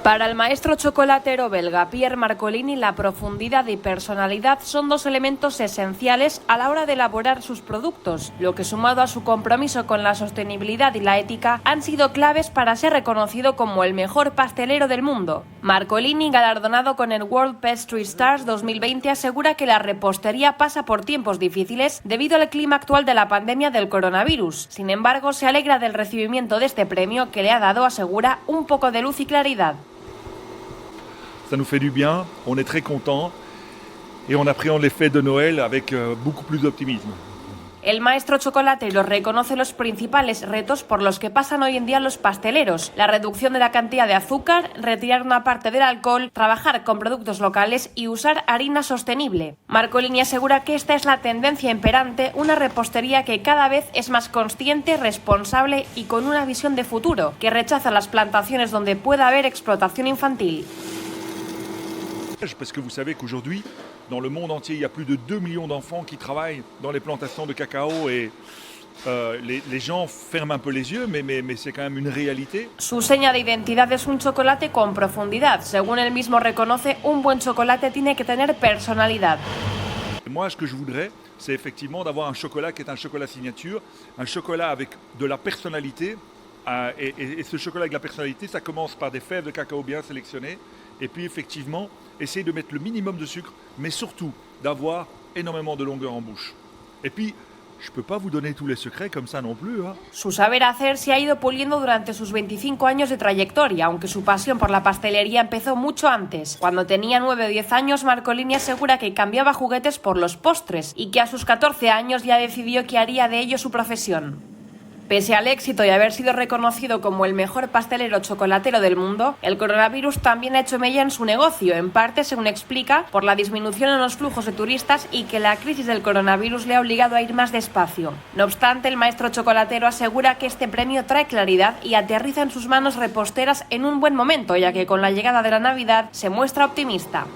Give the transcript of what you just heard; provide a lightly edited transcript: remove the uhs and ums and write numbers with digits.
Para el maestro chocolatero belga Pierre Marcolini, la profundidad y personalidad son dos elementos esenciales a la hora de elaborar sus productos, lo que sumado a su compromiso con la sostenibilidad y la ética han sido claves para ser reconocido como el mejor pastelero del mundo. Marcolini, galardonado con el World Pastry Stars 2020, asegura que la repostería pasa por tiempos difíciles debido al clima actual de la pandemia del coronavirus. Sin embargo, se alegra del recibimiento de este premio que le ha dado, asegura, un poco de luz y claridad. Ça nous fait du bien, on est très contents et on appréhende les fêtes de Noël avec beaucoup plus d'optimisme. El maestro chocolatero reconoce los principales retos por los que pasan hoy en día los pasteleros: la reducción de la cantidad de azúcar, retirar una parte del alcohol, trabajar con productos locales y usar harina sostenible. Marcolini asegura que esta es la tendencia imperante, una repostería que cada vez es más consciente, responsable y con una visión de futuro, que rechaza las plantaciones donde pueda haber explotación infantil. Parce que vous savez qu'aujourd'hui, dans le monde entier, il y a plus de 2 millions d'enfants qui travaillent dans les plantations de cacao et les gens ferment un peu les yeux, mais c'est quand même une réalité. Su seña de identidad es un chocolate con profundidad. Según él mismo reconoce, un buen chocolate tiene que tener personalidad. Moi, ce que je voudrais, c'est effectivement d'avoir un chocolat qui est un chocolat signature, un chocolat avec de la personnalité. Et ce chocolat avec la personnalité, ça commence par des fèves de cacao bien sélectionnées. Et puis effectivement, essayer de mettre le minimum de sucre, mais surtout d'avoir énormément de longueur en bouche. Et puis, je peux pas vous donner tous les secrets comme ça non plus, hein. Su saber hacer se ha ido puliendo durante sus 25 años de trayectoria, aunque su pasión por la pastelería empezó mucho antes. Cuando tenía 9 o 10 años, Marcolini asegura que cambiaba juguetes por los postres y que a sus 14 años ya decidió que haría de ello su profesión. Pese al éxito y haber sido reconocido como el mejor pastelero chocolatero del mundo, el coronavirus también ha hecho mella en su negocio, en parte, según explica, por la disminución en los flujos de turistas y que la crisis del coronavirus le ha obligado a ir más despacio. No obstante, el maestro chocolatero asegura que este premio trae claridad y aterriza en sus manos reposteras en un buen momento, ya que con la llegada de la Navidad se muestra optimista.